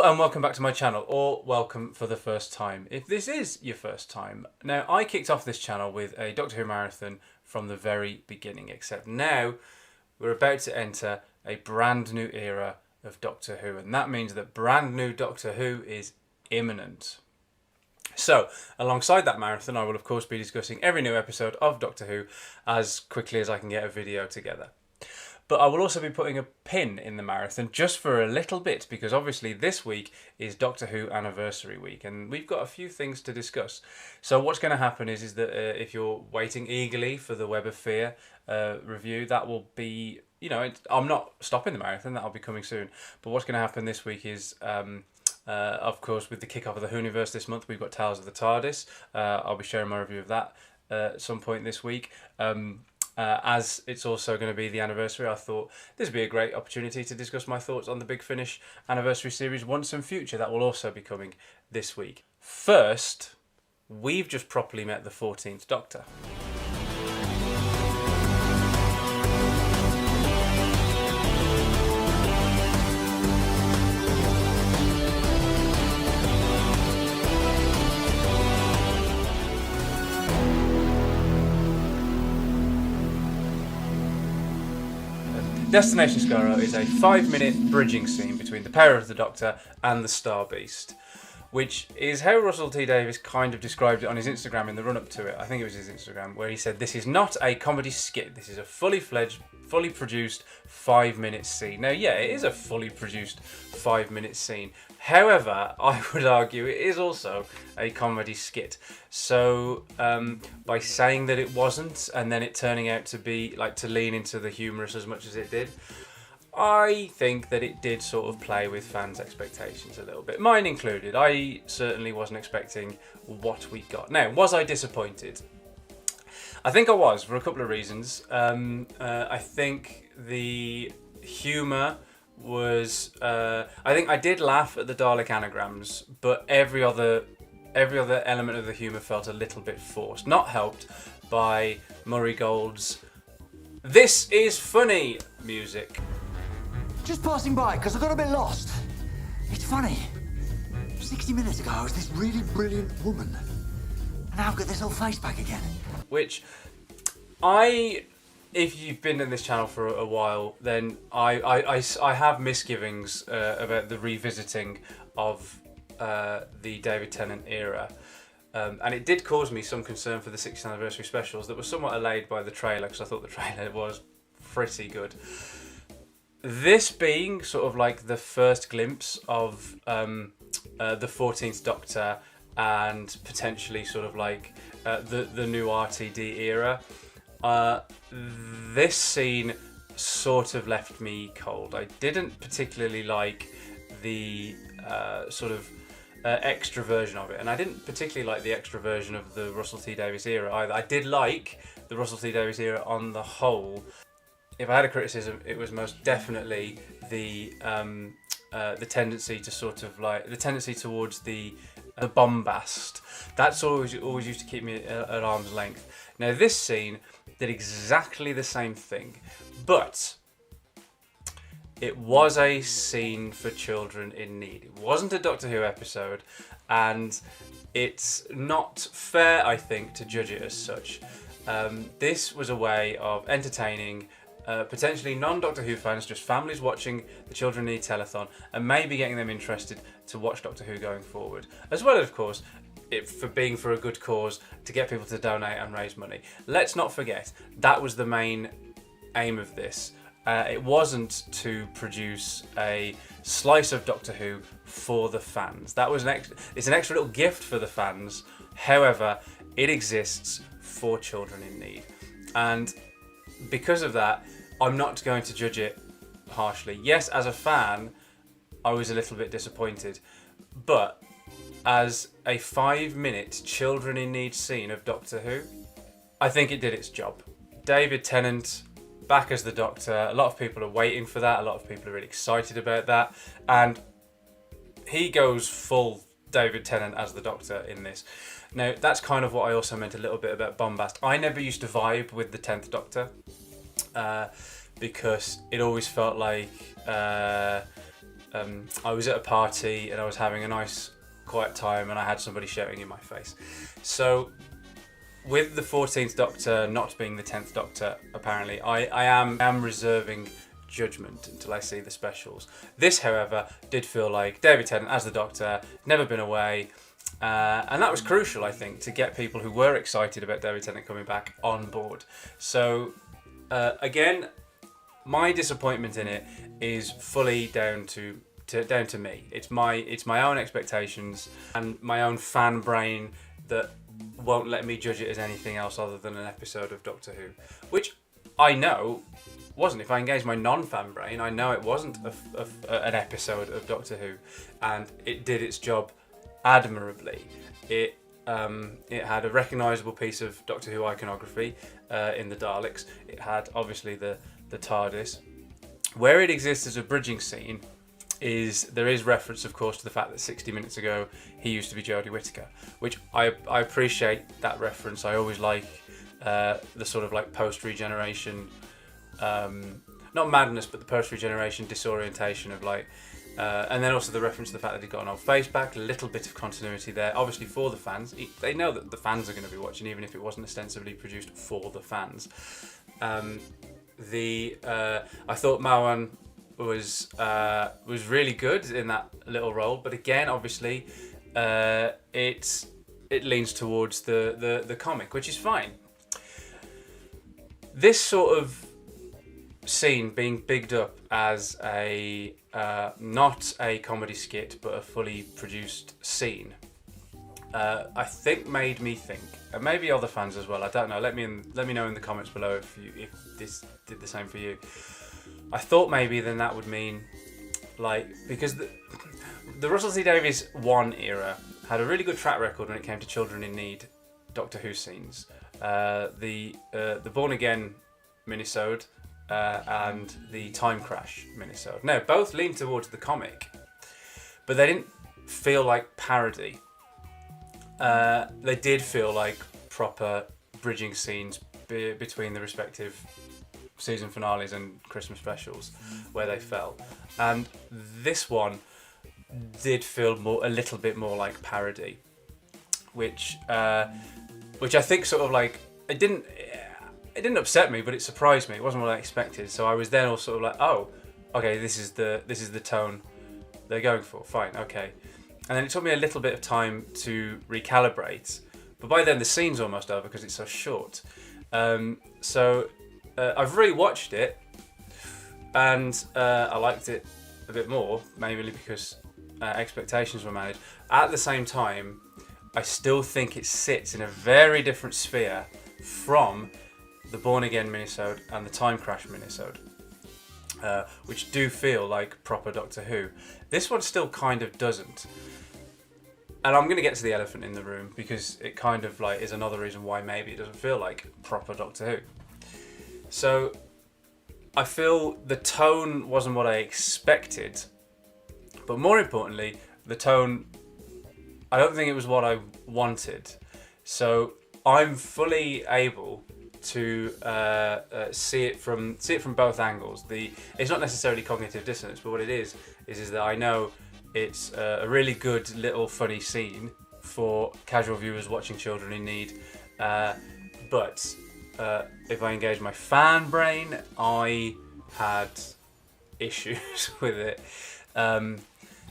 and welcome back to my channel, or welcome for the first time if this is your first time. Now, I kicked off this channel with a Doctor Who marathon from the very beginning, except now we're about to enter a brand new era of Doctor Who, and that means that brand new Doctor Who is imminent. So, alongside that marathon, I will of course be discussing every new episode of Doctor Who as quickly as I can get a video together. But I will also be putting a pin in the marathon just for a little bit, because obviously this week is Doctor Who Anniversary Week and we've got a few things to discuss. So what's going to happen is that if you're waiting eagerly for the Web of Fear review, that will be, I'm not stopping the marathon, that'll be coming soon. But what's going to happen this week is, of course, with the kick-off of the Whoniverse this month, we've got Tales of the TARDIS. I'll be sharing my review of that at some point this week. As it's also going to be the anniversary, I thought this would be a great opportunity to discuss my thoughts on the Big Finish anniversary series Once and Future. That will also be coming this week. First, we've just properly met the 14th Doctor. Destination Skaro is a 5-minute bridging scene between the power of the Doctor and the Star Beast, which is how Russell T Davies kind of described it on his Instagram in the run-up to it. I think it was his Instagram, where he said, "This is not a comedy skit, this is a fully-fledged, fully produced 5-minute scene." Now, yeah, it is a fully produced 5-minute scene. However, I would argue it is also a comedy skit. So, by saying that it wasn't, and then it turning out to be, to lean into the humorous as much as it did, I think that it did sort of play with fans' expectations a little bit, mine included. I certainly wasn't expecting what we got. Now, was I disappointed? I think I was, for a couple of reasons. I think the humour was... I think I did laugh at the Dalek anagrams, but every other element of the humour felt a little bit forced. Not helped by Murray Gold's "This is funny" music. Just passing by, because I got a bit lost. It's funny. 60 minutes ago, I was this really brilliant woman. And now I've got this old face back again. Which, if you've been in this channel for a while, then I have misgivings about the revisiting of the David Tennant era. And it did cause me some concern for the 60th anniversary specials that were somewhat allayed by the trailer, because I thought the trailer was pretty good. This being sort of like the first glimpse of the 14th Doctor and potentially sort of like the new RTD era, this scene sort of left me cold. I didn't particularly like the extra version of it, and I didn't particularly like the extra version of the Russell T Davies era either. I did like the Russell T Davies era on the whole. If I had a criticism, it was most definitely the tendency to the tendency towards the bombast. That's always used to keep me at arm's length. Now, this scene did exactly the same thing, but it was a scene for children in need. It wasn't a Doctor Who episode, and it's not fair, I think, to judge it as such. This was a way of entertaining potentially non-Doctor Who fans, just families watching the Children Need Telethon, and maybe getting them interested to watch Doctor Who going forward. As well as, of course, for being for a good cause, to get people to donate and raise money. Let's not forget, that was the main aim of this. It wasn't to produce a slice of Doctor Who for the fans. That was it's an extra little gift for the fans. However, it exists for children in need. And because of that, I'm not going to judge it harshly. Yes, as a fan, I was a little bit disappointed. But as a 5-minute children in need scene of Doctor Who, I think it did its job. David Tennant back as the Doctor. A lot of people are waiting for that. A lot of people are really excited about that. And he goes full David Tennant as the Doctor in this. Now, that's kind of what I also meant a little bit about bombast. I never used to vibe with the 10th Doctor because it always felt like I was at a party and I was having a nice quiet time and I had somebody shouting in my face. So with the 14th Doctor not being the 10th Doctor, apparently, I am reserving judgment until I see the specials. This, however, did feel like David Tennant as the Doctor, never been away, and that was crucial, I think, to get people who were excited about David Tennant coming back on board. So, again, my disappointment in it is fully down to me. It's my own expectations and my own fan brain that won't let me judge it as anything else other than an episode of Doctor Who, which I know wasn't. If I engage my non-fan brain, I know it wasn't an episode of Doctor Who, and it did its job admirably. It had a recognisable piece of Doctor Who iconography in the Daleks. It had obviously the TARDIS. Where it exists as a bridging scene there is reference, of course, to the fact that 60 minutes ago he used to be Jodie Whittaker, which I appreciate that reference. I always like the sort of like post-regeneration, not madness, but the post-regeneration disorientation of like, and then also the reference to the fact that he got an old face back, a little bit of continuity there, obviously for the fans. They know that the fans are going to be watching, even if it wasn't ostensibly produced for the fans. I thought Mawan was really good in that little role, but again, obviously, it leans towards the comic, which is fine. This sort of scene being bigged up as a not a comedy skit but a fully produced scene, I think made me think, and maybe other fans as well. I don't know. Let me know in the comments below if this did the same for you. I thought maybe then that would mean, like, because the Russell T Davies 1 era had a really good track record when it came to children in need Doctor Who scenes. The Born Again Minisode and the Time Crash Minisode. Now, both lean towards the comic, but they didn't feel like parody. They did feel like proper bridging scenes between the respective season finales and Christmas specials where they fell, and this one did feel a little bit more like parody, which I think sort of like it didn't upset me, but it surprised me. It wasn't what I expected, so I was then all sort of like, oh, okay, this is the tone they're going for. Fine, okay. And then it took me a little bit of time to recalibrate, but by then the scene's almost over because it's so short. I've rewatched it, and I liked it a bit more, mainly because expectations were managed. At the same time, I still think it sits in a very different sphere from the Born Again minisode and the Time Crash minisode, which do feel like proper Doctor Who. This one still kind of doesn't. And I'm going to get to the elephant in the room because it kind of like is another reason why maybe it doesn't feel like proper Doctor Who. So I feel the tone wasn't what I expected, but more importantly, the tone, I don't think it was what I wanted. So I'm fully able to see it from both angles. It's not necessarily cognitive dissonance, but what it is that I know it's a really good little funny scene for casual viewers watching children in need, but if I engage my fan brain, I had issues with it.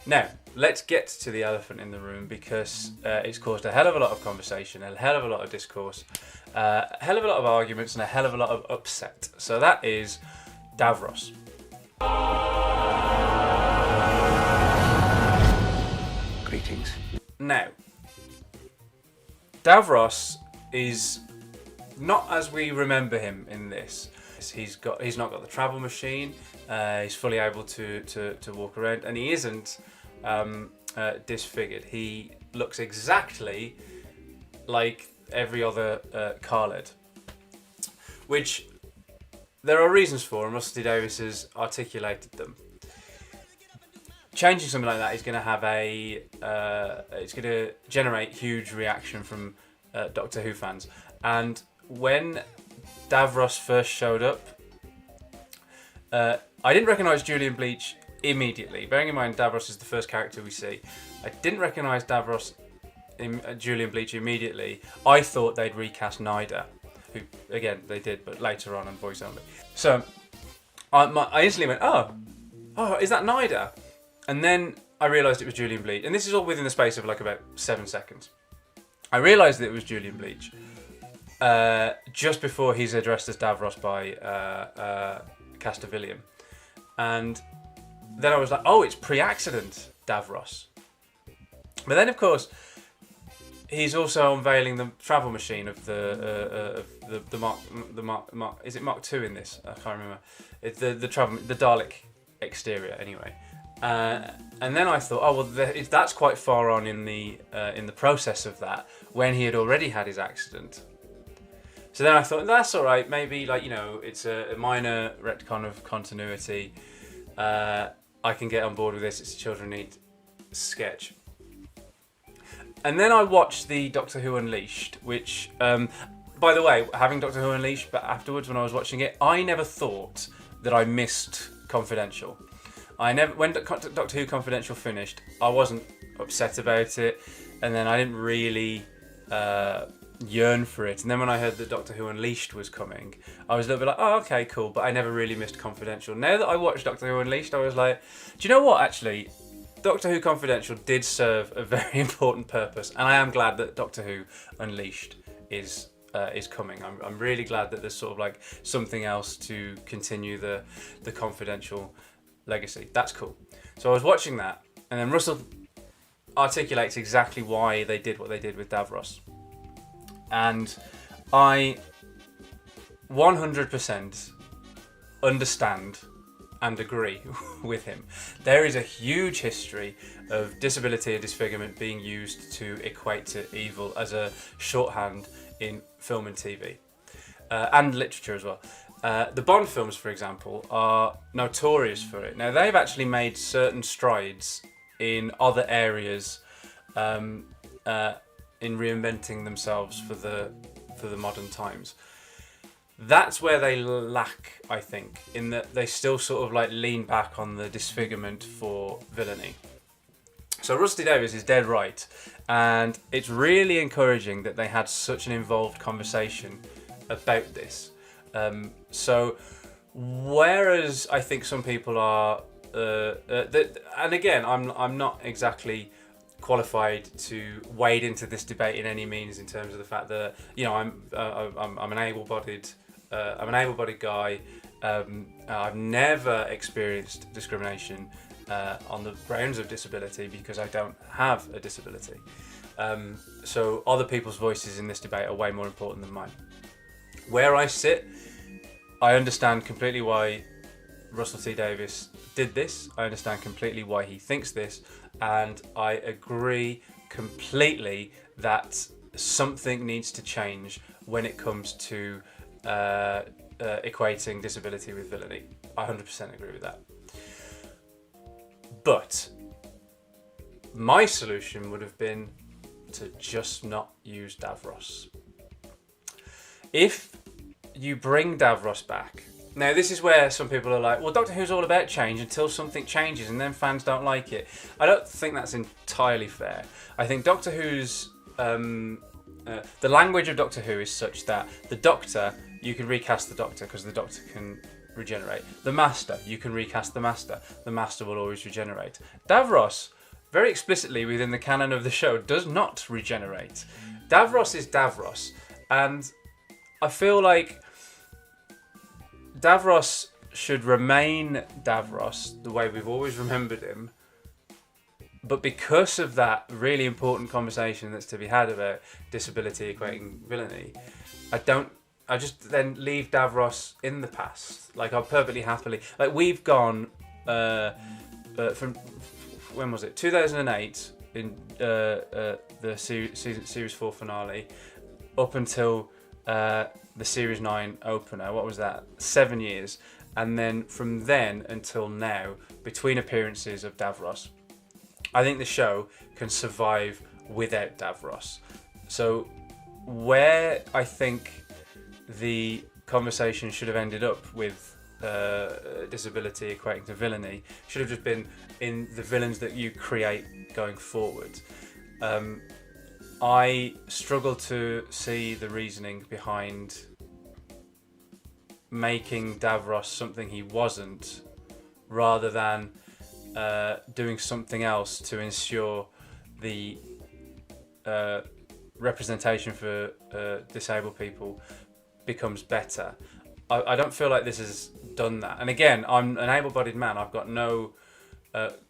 Now, let's get to the elephant in the room because it's caused a hell of a lot of conversation, a hell of a lot of discourse, a hell of a lot of arguments, and a hell of a lot of upset. So that is Davros. Greetings. Now, Davros is not as we remember him in this. He's not got the travel machine. He's fully able to walk around, and he isn't disfigured. He looks exactly like every other Khaled, which there are reasons for, and Russell T Davies has articulated them. Changing something like that is going to have it's going to generate huge reaction from Doctor Who fans. And when Davros first showed up, I didn't recognise Julian Bleach immediately. Bearing in mind Davros is the first character we see, I didn't recognise Davros in Julian Bleach immediately. I thought they'd recast Nida, who again they did, but later on voice only. So I instantly went, oh, is that Nida? And then I realised it was Julian Bleach, and this is all within the space of like about 7 seconds. I realised that it was Julian Bleach just before he's addressed as Davros by Castavilium, and then I was like, oh, it's pre-accident Davros. But then, of course, he's also unveiling the travel machine of the Mark. Is it Mark II in this? I can't remember. It's the Dalek exterior anyway. And then I thought, oh well, that's quite far on in the process of that, when he had already had his accident. So then I thought, that's all right. Maybe it's a minor retcon of continuity. I can get on board with this. It's a Children Need sketch. And then I watched the Doctor Who Unleashed, which, by the way, having Doctor Who Unleashed, but afterwards when I was watching it, I never thought that I missed Confidential. When Doctor Who Confidential finished, I wasn't upset about it, and then I didn't really yearn for it. And then when I heard that Doctor Who Unleashed was coming, I was a little bit like, oh, okay, cool, but I never really missed Confidential. Now that I watched Doctor Who Unleashed, I was like, do you know what, actually? Doctor Who Confidential did serve a very important purpose, and I am glad that Doctor Who Unleashed is coming. I'm really glad that there's sort of like something else to continue the Confidential legacy. That's cool. So I was watching that, and then Russell articulates exactly why they did what they did with Davros, and I 100% understand and agree with him. There is a huge history of disability and disfigurement being used to equate to evil as a shorthand in film and TV, and literature as well. The Bond films, for example, are notorious for it. Now, they've actually made certain strides in other areas in reinventing themselves for the modern times. That's where they lack, I think, in that they still sort of like lean back on the disfigurement for villainy. So Rusty Davies is dead right, and it's really encouraging that they had such an involved conversation about this. So whereas I think some people are, and again, I'm not exactly qualified to wade into this debate in any means, in terms of the fact that I'm an able-bodied guy. I've never experienced discrimination on the grounds of disability because I don't have a disability. So other people's voices in this debate are way more important than mine. Where I sit, I understand completely why Russell T Davies did this. I understand completely why he thinks this, and I agree completely that something needs to change when it comes to equating disability with villainy. I 100% agree with that. But my solution would have been to just not use Davros. If you bring Davros back, now this is where some people are like, well, Doctor Who's all about change until something changes and then fans don't like it. I don't think that's entirely fair. I think Doctor Who's the language of Doctor Who is such that the Doctor, you can recast the Doctor because the Doctor can regenerate. The Master, you can recast the Master. The Master will always regenerate. Davros, very explicitly within the canon of the show, does not regenerate. Davros is Davros, and I feel like Davros should remain Davros the way we've always remembered him. But because of that really important conversation that's to be had about disability equating villainy, I just then leave Davros in the past. Like, I'll perfectly happily, like, we've gone from, when was it? 2008 in the series 4 finale up until the series 9 opener. What was that? 7 years. And then from then until now, between appearances of Davros, I think the show can survive without Davros. So where I think the conversation should have ended up with disability equating to villainy. Should have just been in the villains that you create going forward. I struggle to see the reasoning behind making Davros something he wasn't, rather than doing something else to ensure the representation for disabled people becomes better. I don't feel like this has done that. And again, I'm an able-bodied man. I've got no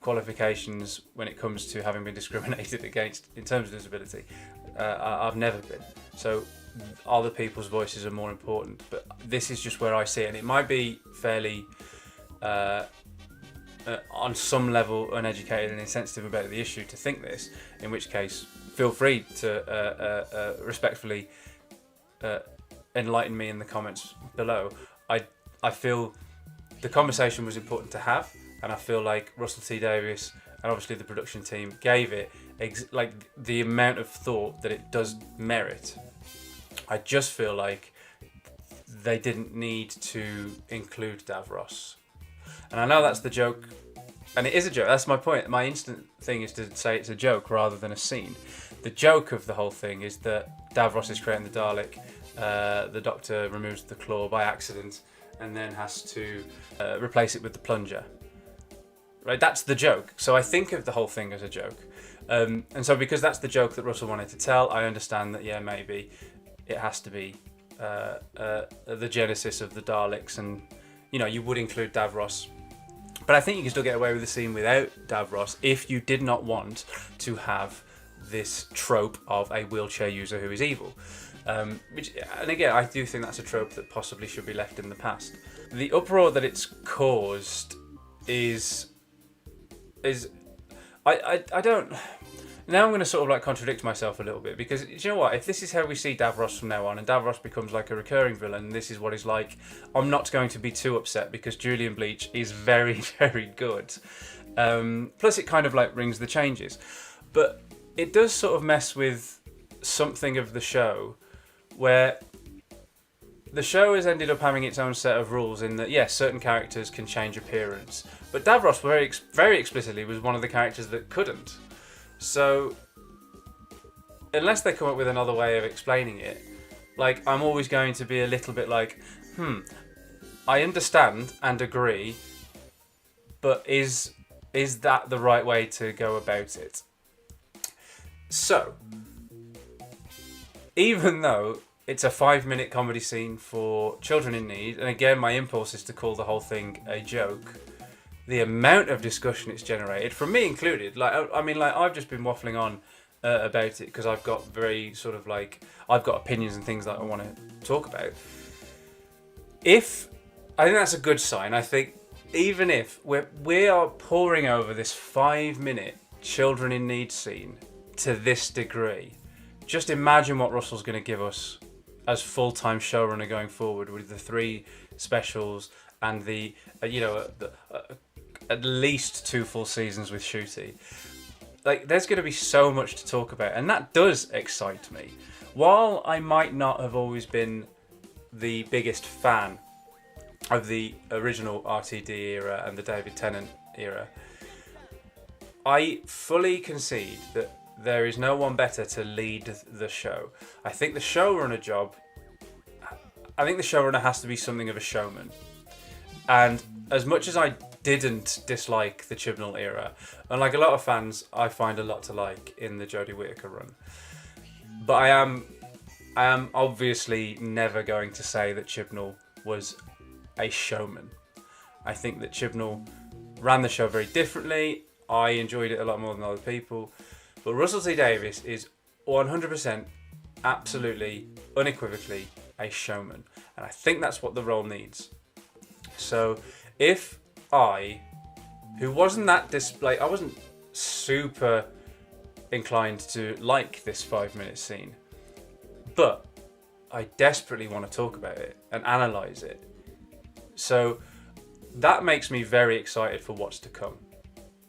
qualifications when it comes to having been discriminated against in terms of disability. I've never been. So other people's voices are more important. But this is just where I see it. And it might be fairly, on some level, uneducated and insensitive about the issue to think this, in which case, feel free to respectfully enlighten me in the comments below. I feel the conversation was important to have, and I feel like Russell T Davies and obviously the production team gave it like the amount of thought that it does merit. I just feel like they didn't need to include Davros, and I know that's the joke, and it is a joke. That's my point. My instant thing is to say it's a joke rather than a scene. The joke of the whole thing is that Davros is creating the Dalek. The Doctor removes the claw by accident and then has to replace it with the plunger. Right, that's the joke. So I think of the whole thing as a joke. And so because that's the joke that Russell wanted to tell, I understand that, yeah, maybe it has to be the genesis of the Daleks, and, you know, you would include Davros. But I think you can still get away with the scene without Davros if you did not want to have this trope of a wheelchair user who is evil. And again, I do think that's a trope that possibly should be left in the past. The uproar that it's caused is I don't. Now I'm going to sort of like contradict myself a little bit, because you know what? If this is how we see Davros from now on, and Davros becomes like a recurring villain, and this is what he's like, I'm not going to be too upset, because Julian Bleach is very, very good. Plus, it kind of like rings the changes, but it does sort of mess with something of the show, where the show has ended up having its own set of rules in that, yes, certain characters can change appearance, but Davros very explicitly was one of the characters that couldn't. So, unless they come up with another way of explaining it, like, I'm always going to be a little bit like, I understand and agree, but is that the right way to go about it? So, even though it's a 5-minute comedy scene for children in need, and again, my impulse is to call the whole thing a joke, the amount of discussion it's generated, from me included, like, I mean, like, I've just been waffling on about it because I've got very sort of like, I've got opinions and things that I want to talk about. I think that's a good sign. I think even if we are pouring over this 5-minute children in need scene to this degree, just imagine what Russell's going to give us as full-time showrunner going forward, with the 3 specials and the at least 2 full seasons with Shooty. Like, there's going to be so much to talk about, and that does excite me. While I might not have always been the biggest fan of the original RTD era and the David Tennant era, I fully concede that there is no one better to lead the show. I think the showrunner has to be something of a showman. And as much as I didn't dislike the Chibnall era, and like a lot of fans, I find a lot to like in the Jodie Whittaker run. But I am obviously never going to say that Chibnall was a showman. I think that Chibnall ran the show very differently. I enjoyed it a lot more than other people. But Russell T Davies is 100%, absolutely, unequivocally a showman. And I think that's what the role needs. So if who wasn't that I wasn't super inclined to like this 5-minute scene, but I desperately want to talk about it and analyse it. So that makes me very excited for what's to come.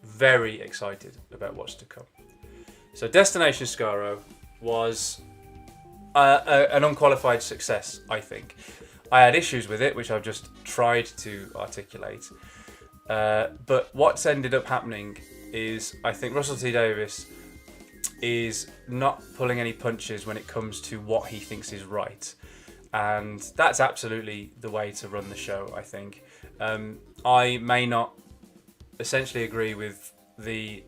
Very excited about what's to come. So Destination Skaro was an unqualified success, I think. I had issues with it, which I've just tried to articulate. But what's ended up happening is I think Russell T Davies is not pulling any punches when it comes to what he thinks is right. And that's absolutely the way to run the show, I think. I may not essentially agree with the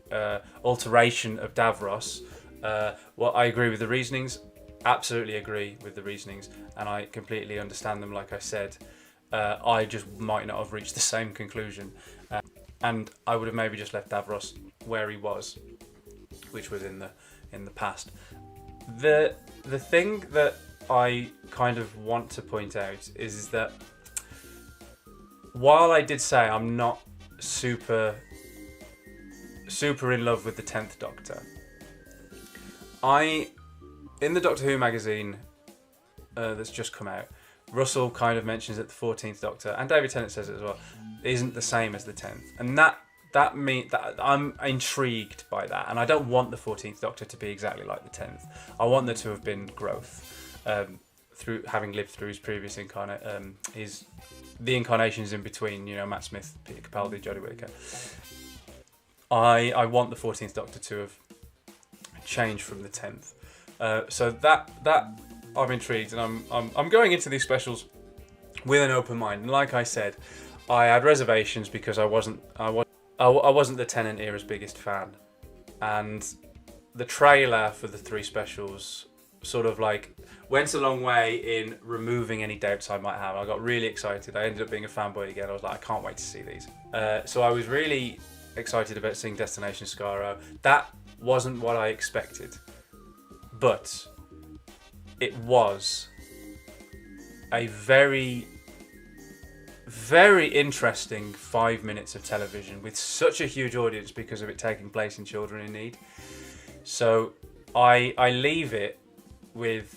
alteration of Davros. I agree with the reasonings, absolutely agree with the reasonings, and I completely understand them, like I said. I just might not have reached the same conclusion. And I would have maybe just left Davros where he was, which was in the past. The thing that I kind of want to point out is that while I did say I'm not super in love with the 10th Doctor, in the Doctor Who magazine that's just come out, Russell kind of mentions that the 14th Doctor, and David Tennant says it as well, isn't the same as the 10th, and that I'm intrigued by that, and I don't want the 14th Doctor to be exactly like the 10th. I want there to have been growth through having lived through his previous the incarnations in between, Matt Smith, Peter Capaldi, Jodie Whittaker. I want the 14th Doctor to have changed from the 10th. So that I'm intrigued, and I'm going into these specials with an open mind. And like I said, I had reservations because I wasn't the Tennant era's biggest fan, and the trailer for the 3 specials sort of like went a long way in removing any doubts I might have. I got really excited. I ended up being a fanboy again. I was like, I can't wait to see these. So I was really excited about seeing Destination Skaro. That wasn't what I expected, but it was a very, very interesting 5 minutes of television with such a huge audience because of it taking place in Children in Need. So I leave it without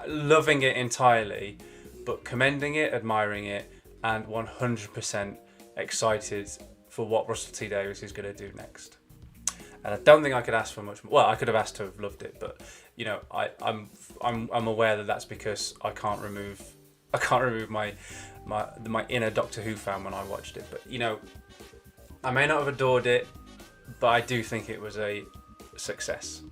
loving it entirely, but commending it, admiring it, and 100% excited for what Russell T Davies is going to do next. And I don't think I could ask for much more. Well, I could have asked to have loved it, but I'm aware that that's because I can't remove my inner Doctor Who fan when I watched it. But I may not have adored it, but I do think it was a success.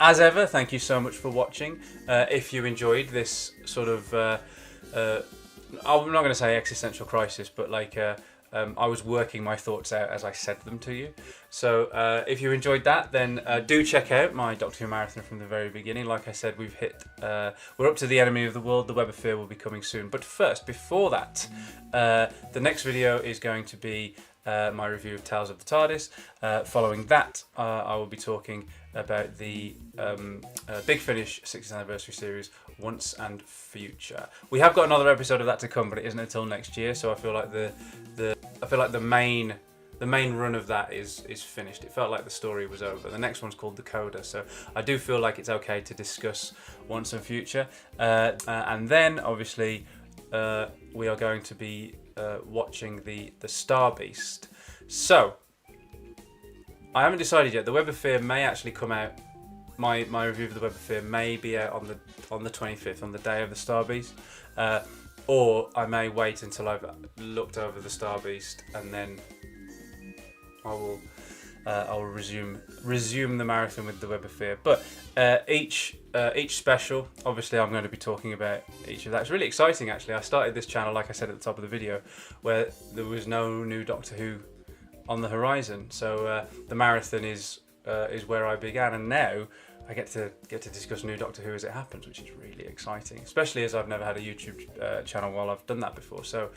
As ever, thank you so much for watching. If you enjoyed this sort of, I'm not going to say existential crisis, but like I was working my thoughts out as I said them to you. So if you enjoyed that, then do check out my Doctor Who marathon from the very beginning. Like I said, we're up to the Enemy of the World. The Web of Fear will be coming soon. But first, before that, the next video is going to be my review of Tales of the TARDIS. Following that, I will be talking about the Big Finish 60th anniversary series, Once and Future. We have got another episode of that to come, but it isn't until next year. So I feel like the main run of that is finished. It felt like the story was over. The next one's called The Coda, so I do feel like it's okay to discuss Once and Future. And then obviously we are going to be watching the Star Beast. So I haven't decided yet. The Web of Fear may actually come out. My review of the Web of Fear may be out on the 25th, on the day of the Star Beast, or I may wait until I've looked over the Star Beast, and then I will resume the marathon with the Web of Fear. But each special, obviously, I'm going to be talking about each of that. It's really exciting, actually. I started this channel, like I said at the top of the video, where there was no new Doctor Who on the horizon. So the marathon is where I began, and now I get to discuss new Doctor Who as it happens, which is really exciting, especially as I've never had a YouTube channel while I've done that before. So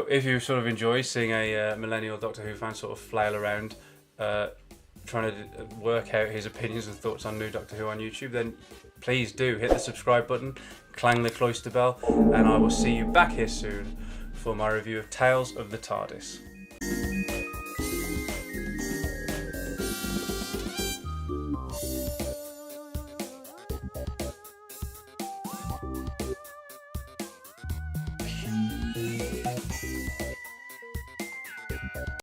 if you sort of enjoy seeing a millennial Doctor Who fan sort of flail around trying to work out his opinions and thoughts on new Doctor Who on YouTube, then please do hit the subscribe button, clang the cloister bell, and I will see you back here soon for my review of Tales of the TARDIS.